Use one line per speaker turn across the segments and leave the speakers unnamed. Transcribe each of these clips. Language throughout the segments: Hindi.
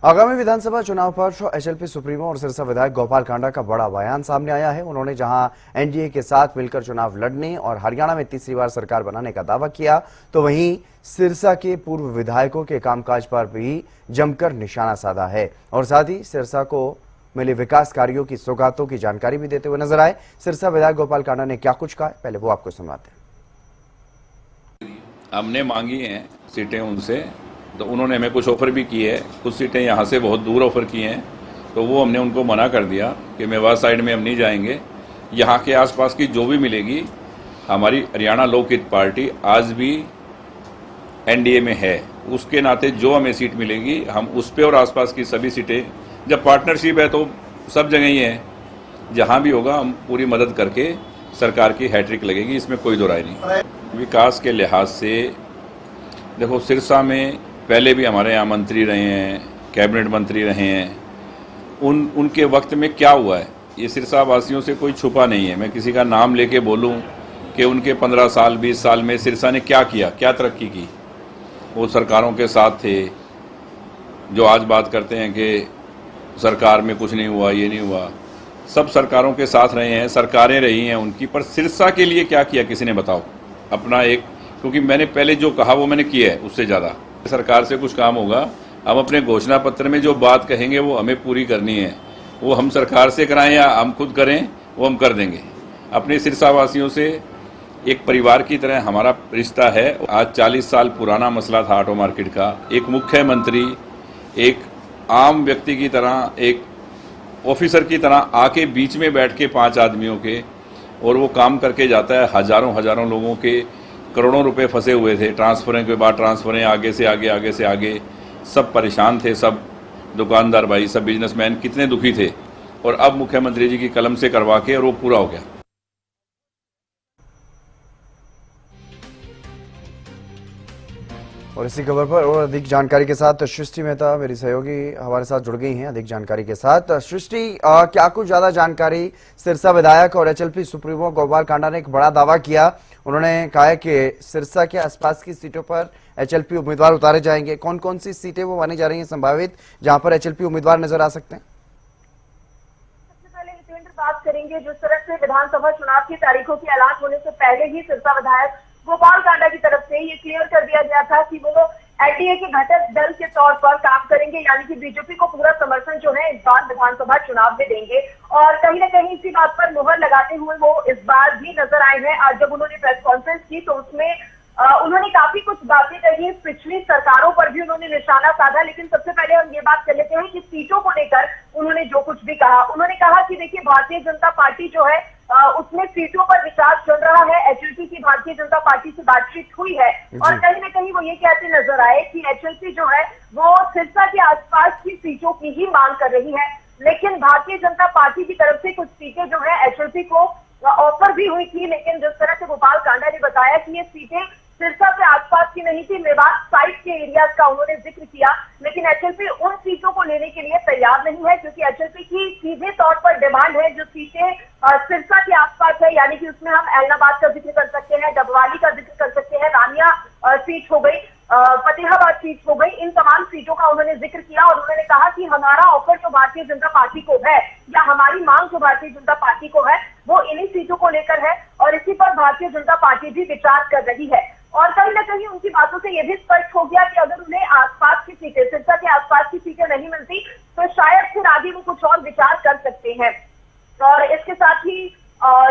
आगामी विधानसभा चुनाव पर एचएलपी सुप्रीमो और सिरसा विधायक गोपाल कांडा का बड़ा बयान सामने आया है। उन्होंने जहां एनडीए के साथ मिलकर चुनाव लड़ने और हरियाणा में तीसरी बार सरकार बनाने का दावा किया, तो वहीं सिरसा के पूर्व विधायकों के कामकाज पर भी जमकर निशाना साधा है और साथ ही सिरसा को मिले विकास कार्यों की सौगातों की जानकारी भी देते हुए नजर आए। सिरसा विधायक गोपाल कांडा ने क्या कुछ कहा, पहले वो आपको सुनवाते हैं।
हमने मांगी हैं सीटें उनसे, तो उन्होंने हमें कुछ ऑफ़र भी की है। कुछ सीटें यहाँ से बहुत दूर ऑफ़र की हैं, तो वो हमने उनको मना कर दिया कि मेवात साइड में हम नहीं जाएंगे। यहाँ के आसपास की जो भी मिलेगी, हमारी हरियाणा लोकहित पार्टी आज भी एनडीए में है, उसके नाते जो हमें सीट मिलेगी हम उस पे और आसपास की सभी सीटें, जब पार्टनरशिप है तो सब जगह ही है, जहाँ भी होगा हम पूरी मदद करके सरकार की हैट्रिक लगेगी, इसमें कोई दो राय नहीं। विकास के लिहाज से देखो, सिरसा में पहले भी हमारे यहाँ मंत्री रहे हैं, कैबिनेट मंत्री रहे हैं, उनके वक्त में क्या हुआ है ये सिरसा वासियों से कोई छुपा नहीं है। मैं किसी का नाम लेके बोलूं कि उनके 15 साल 20 साल में सिरसा ने क्या किया, क्या तरक्की की, वो सरकारों के साथ थे। जो आज बात करते हैं कि सरकार में कुछ नहीं हुआ, ये नहीं हुआ, सब सरकारों के साथ रहे हैं, सरकारें रही हैं उनकी, पर सिरसा के लिए क्या किया किसी ने बताओ अपना एक, क्योंकि मैंने पहले जो कहा वो मैंने किया है, उससे ज़्यादा सरकार से कुछ काम होगा। हम अपने घोषणा पत्र में जो बात कहेंगे वो हमें पूरी करनी है, वो हम सरकार से कराएं या हम खुद करें, वो हम कर देंगे। अपने सिरसा वासियों से एक परिवार की तरह हमारा रिश्ता है। आज 40 साल पुराना मसला था ऑटो मार्केट का, एक मुख्यमंत्री एक आम व्यक्ति की तरह, एक ऑफिसर की तरह आके बीच में बैठ के 5 आदमियों के, और वो काम करके जाता है। हजारों लोगों के करोड़ों रुपए फंसे हुए थे, ट्रांसफरें के बाद ट्रांसफरें, आगे से आगे, सब परेशान थे, सब दुकानदार भाई, सब बिजनेसमैन कितने दुखी थे, और अब मुख्यमंत्री जी की कलम से करवा के और वो पूरा हो गया।
और इसी खबर पर और अधिक जानकारी के साथ सृष्टि मेहता मेरी सहयोगी हमारे साथ जुड़ गई हैं अधिक जानकारी के साथ। सृष्टि, क्या कुछ ज्यादा जानकारी? सिरसा विधायक और एचएलपी सुप्रीमो गोपाल कांडा ने एक बड़ा दावा किया। उन्होंने कहा है कि सिरसा के आसपास की सीटों पर एचएलपी उम्मीदवार उतारे जाएंगे। कौन कौन सी सीटें वो मानी जा रही हैं संभावित, जहां पर एचएलपी उम्मीदवार नजर आ सकते हैं?
सबसे पहले हितेंद्र बात करेंगे, जिस तरह से विधानसभा चुनाव की तारीखों के ऐलान होने से पहले ही सिरसा विधायक गोपाल कांडा की तरफ से ये क्लियर कर दिया गया था कि वो एनडीए के घटक दल के तौर पर काम करेंगे, यानी कि बीजेपी को पूरा समर्थन जो है इस बार विधानसभा चुनाव में देंगे। और कहीं न कहीं इसी बात पर मुहर लगाते हुए वो इस बार भी नजर आए हैं। आज जब उन्होंने प्रेस कॉन्फ्रेंस की तो उसमें उन्होंने काफी कुछ बातें कही, पिछली सरकारों पर भी उन्होंने निशाना साधा। लेकिन सबसे पहले हम ये बात कर लेते हैं कि सीटों को लेकर उन्होंने जो कुछ भी कहा, उन्होंने कहा कि देखिए, भारतीय जनता पार्टी जो है उसमें सीटों पर विचार चल रहा है। एचएलपी की भारतीय जनता पार्टी से बातचीत हुई है और कहीं ना कहीं वो ये कहते नजर आए कि एचएलपी जो है वो सिरसा के आसपास की सीटों की ही मांग कर रही है। लेकिन भारतीय जनता पार्टी की तरफ से कुछ सीटें जो है एचएलपी को ऑफर भी हुई थी, लेकिन जिस तरह से गोपाल कांडा ने बताया कि ये सीटें सिरसा से आसपास की नहीं थी, मेवात साइड के एरियाज का उन्होंने जिक्र किया। लेकिन एचएलपी उन सीटों को लेने के लिए तैयार नहीं है, क्योंकि एचएलपी की सीधे तौर पर डिमांड है जो सीटें सिरसा के आसपास है, यानी कि उसमें हम एलनाबाद का जिक्र कर सकते हैं, डबवाली का जिक्र कर सकते हैं, रानिया सीट हो गई, फतेहाबाद सीट हो गई, इन तमाम सीटों का उन्होंने जिक्र किया। और उन्होंने कहा कि हमारा ऑफर जो भारतीय जनता पार्टी को है, या हमारी मांग जो भारतीय जनता पार्टी को है, वो इन्हीं सीटों को लेकर है और इसी पर भारतीय जनता पार्टी भी विचार कर रही है। और कहीं ना कहीं उनकी बातों से यह भी स्पष्ट हो गया कि अगर उन्हें आसपास की सीटें, सिरसा के आसपास की सीटें नहीं मिलती तो शायद फिर आगे वो कुछ और विचार कर सकते हैं। और इसके साथ ही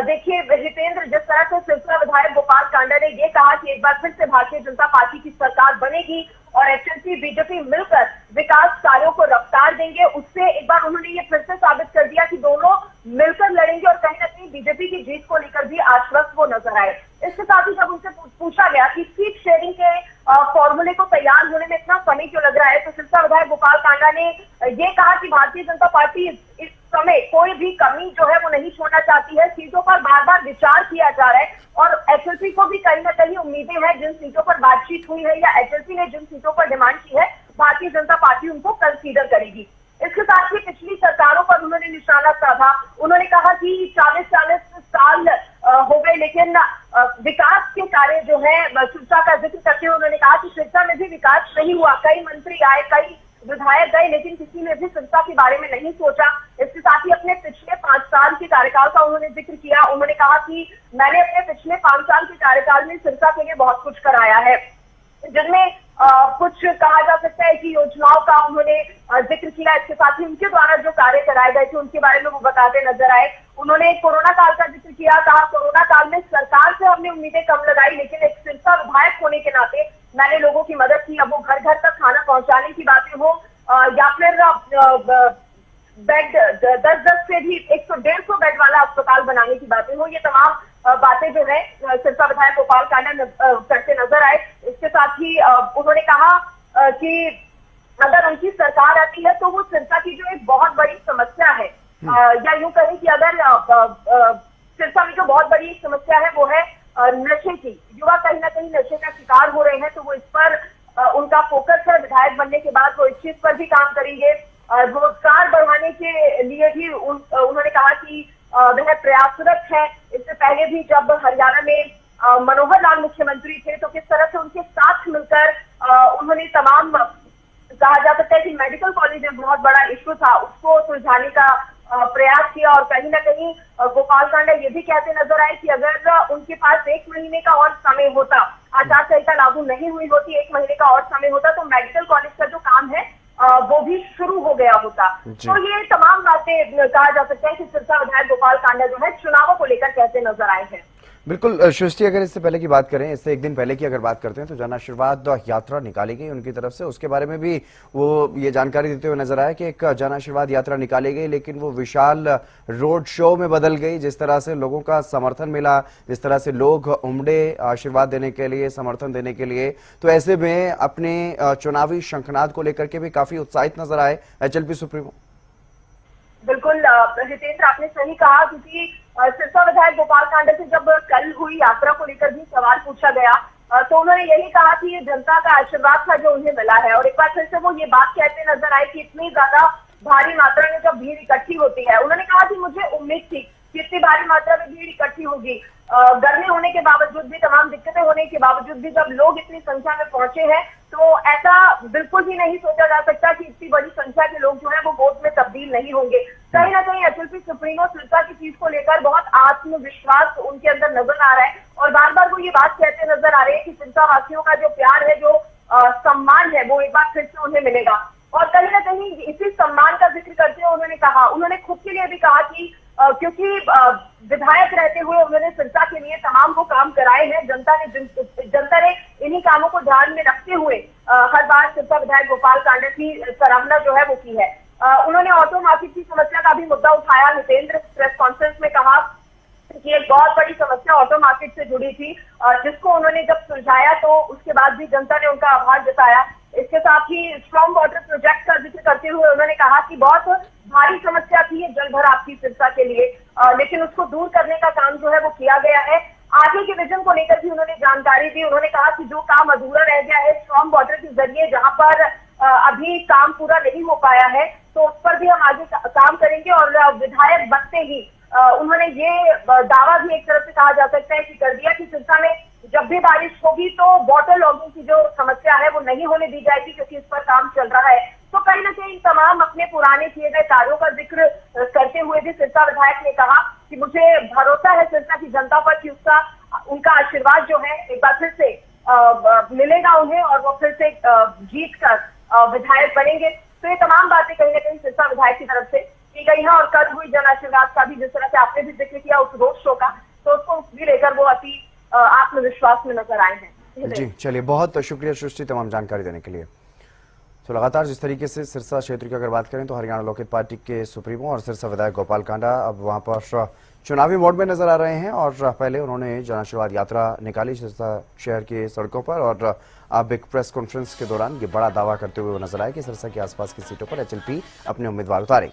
देखिए हितेंद्र, जिस तरह से सिरसा विधायक गोपाल कांडा ने ये कहा कि एक बार फिर से भारतीय जनता पार्टी की सरकार बनेगी और एचएलपी बीजेपी मिलकर विकास कार्यों को रफ्तार देंगे, उससे एक बार उन्होंने ये फिर से साबित कर दिया कि दोनों मिलकर लड़ेंगे और कहीं ना कहीं बीजेपी की जीत को लेकर भी आश्वस्त वो नजर आए। इसके साथ ही जब उनसे पूछा गया कि सीट शेयरिंग के फॉर्मूले को तैयार होने में इतना समय क्यों लग रहा है, तो सिरसा विधायक गोपाल कांडा ने ये कहा कि भारतीय जनता पार्टी इस समय कोई भी कमी जो है वो नहीं छोड़ना चाहती है। सीटों पर बार बार विचार किया जा रहा है और एचएलपी को भी कहीं ना कहीं उम्मीदें हैं, जिन सीटों पर बातचीत हुई है या एचएलपी ने जिन सीटों पर डिमांड की है, भारतीय जनता पार्टी उनको कंसीडर करेगी। इसके साथ ही पिछली सरकारों पर उन्होंने निशाना साधा। उन्होंने कहा कि 40 साल हो गए, लेकिन विकास के कार्य जो है सिरसा का जिक्र करते हुए उन्होंने कहा कि सिरसा में भी विकास नहीं हुआ। कई मंत्री आए, कई विधायक गए, लेकिन किसी ने भी सिरसा के बारे में नहीं सोचा। इसके साथ ही अपने पिछले 5 साल के कार्यकाल का उन्होंने जिक्र किया। उन्होंने कहा कि मैंने अपने पिछले 5 साल के कार्यकाल में सिरसा के लिए बहुत कुछ कराया है, जिनमें कुछ कहा जा सकता है कि योजनाओं का उन्होंने जिक्र किया। इसके साथ ही उनके द्वारा जो कार्य कराए गए थे उनके बारे में वो बताते नजर आए। उन्होंने कोरोना काल का जिक्र किया, कहा कोरोना काल में सरकार से हमने उम्मीदें कम लगाई, लेकिन एक सिरसा विधायक होने के नाते मैंने लोगों की मदद की। अब वो घर घर तक खाना पहुंचाने की बातें हो या फिर बेड 10-10 से भी 100-150 बेड वाला अस्पताल बनाने की बातें हो, ये तमाम बातें जो है सिरसा विधायक गोपाल कांडा करते नजर आए। इसके साथ ही उन्होंने कहा कि अगर उनकी सरकार आती है तो वो सिरसा की जो एक बहुत बड़ी समस्या है, या यूं कहें कि अगर सिरसा में जो बहुत बड़ी समस्या है वो है नशे की। युवा कहीं ना कहीं नशे का शिकार हो रहे हैं, तो वो इस पर उनका फोकस है। विधायक बनने के बाद वो इस चीज पर भी काम करेंगे। रोजगार बढ़ाने के लिए भी उन्होंने कहा कि वह प्रयासरत है। इससे पहले भी जब हरियाणा में मनोहर लाल मुख्यमंत्री थे तो किस तरह से उनके साथ मिलकर उन्होंने तमाम, कहा जा सकता है कि मेडिकल कॉलेज में बहुत बड़ा इश्यू था, उसको सुलझाने का प्रयास किया। और कहीं ना कहीं गोपाल कांडा ये भी कहते नजर आए कि अगर उनके पास 1 महीने का और समय होता, आचार संहिता लागू नहीं हुई होती, 1 महीने का और समय होता, तो मेडिकल कॉलेज का जो काम है वो भी शुरू हो गया होता। तो ये तमाम बातें कहा जा सकता है कि सिरसा विधायक गोपाल कांडा जो है चुनावों को लेकर कहते नजर आए हैं।
बिल्कुल सृष्टि, अगर इससे पहले की बात करें, इससे एक दिन पहले की अगर बात करते हैं तो जन आशीर्वाद यात्रा निकाली गई उनकी तरफ से। उसके बारे में भी वो ये जानकारी देते हुए नजर आया कि एक जन आशीर्वाद यात्रा निकाली गई, लेकिन वो विशाल रोड शो में बदल गई। जिस तरह से लोगों का समर्थन मिला, जिस तरह से लोग उमड़े आशीर्वाद देने के लिए, समर्थन देने के लिए, तो ऐसे में अपने चुनावी शंखनाद को लेकर के भी काफी उत्साहित नजर आए एचएलपी सुप्रीमो।
बिल्कुल हितेंद्र, आपने सही कहा, क्योंकि सिरसा विधायक गोपाल कांडा से जब कल हुई यात्रा को लेकर भी सवाल पूछा गया तो उन्होंने यही कहा कि ये जनता का आशीर्वाद था जो उन्हें मिला है। और एक बार फिर से वो ये बात कहते नजर आए कि इतनी ज्यादा भारी मात्रा में जब भीड़ इकट्ठी होती है, उन्होंने कहा कि मुझे उम्मीद थी कि इतनी भारी मात्रा में भीड़ इकट्ठी होगी। गर्मी होने के बावजूद भी, तमाम दिक्कतें होने के बावजूद भी जब लोग इतनी संख्या में पहुंचे हैं, तो ऐसा बिल्कुल भी नहीं सोचा जा सकता कि इतनी बड़ी संख्या के लोग जो है वो वोट में तब्दील नहीं होंगे। कहीं ना कहीं एचएलपी सुप्रीमो सिरसा की चीज को लेकर बहुत आत्मविश्वास उनके अंदर नजर आ रहा है और बार बार वो ये बात कहते नजर आ रहे हैं कि सिरसा वासियों का जो प्यार है, जो सम्मान है, वो एक बार फिर से उन्हें मिलेगा। और कहीं ना कहीं इसी सम्मान का जिक्र करते हुए उन्होंने कहा, उन्होंने खुद के लिए भी कहा कि क्योंकि विधायक रहते हुए उन्होंने सिरसा के लिए तमाम वो काम कराए हैं, जनता ने इन्हीं कामों को ध्यान में रखते हुए हर बार सिरसा विधायक गोपाल कांडा की सराहना जो है वो की है। उन्होंने ऑटो मार्केट की समस्या का भी मुद्दा उठाया। हितेंद्र प्रेस कॉन्फ्रेंस में कहा कि एक बहुत बड़ी समस्या ऑटो मार्केट से जुड़ी थी, जिसको उन्होंने जब सुलझाया तो उसके बाद भी जनता ने उनका आभार जताया। इसके साथ ही स्ट्रॉन्ग वाटर प्रोजेक्ट का जिक्र करते हुए उन्होंने कहा कि बहुत भारी समस्या थी ये जल भराव की सिरसा के लिए, लेकिन उसको दूर करने का काम जो है वो किया गया है। आगे के विजन को लेकर भी उन्होंने जानकारी दी। उन्होंने कहा कि जो काम अधूरा रह गया है स्ट्रॉन्ग वाटर के जरिए, जहां पर अभी काम पूरा नहीं हो पाया है, तो उस पर भी हम आगे काम करेंगे। और विधायक बनते ही उन्होंने ये दावा भी एक तरफ से कहा जा सकता है कि कर दिया कि सिरसा में जब भी बारिश होगी तो वाटर लॉगिंग की जो समस्या है वो नहीं होने दी जाएगी, क्योंकि इस पर काम चल रहा है। तो कहीं ना कहीं तमाम अपने पुराने किए गए कार्यों का जिक्र करते हुए भी सिरसा विधायक ने कहा कि मुझे भरोसा है सिरसा की जनता पर कि उनका आशीर्वाद जो है एक बार फिर से मिलेगा उन्हें और वो फिर से जीत कर विधायक बनेंगे। तो ये तमाम बातें कहीं ना कहीं सिरसा विधायक की तरफ से की गई है। और कल हुई जन आशीर्वाद का भी जिस तरह से आपने भी जिक्र किया उस रोड शो का, तो उसको भी लेकर वो अति आत्मविश्वास में नजर आए हैं।
जी चलिए, बहुत शुक्रिया सृष्टि तमाम जानकारी देने के लिए। तो लगातार जिस तरीके से सिरसा क्षेत्र की अगर बात करें तो हरियाणा लोकहित पार्टी के सुप्रीमो और सिरसा विधायक गोपाल कांडा अब वहां पर चुनावी मोड में नजर आ रहे हैं। और पहले उन्होंने जन आशीर्वाद यात्रा निकाली सिरसा शहर के सड़कों पर, और अब एक प्रेस कॉन्फ्रेंस के दौरान ये बड़ा दावा करते हुए नजर आए कि सिरसा के आसपास की सीटों पर एचएलपी अपने उम्मीदवार उतारे।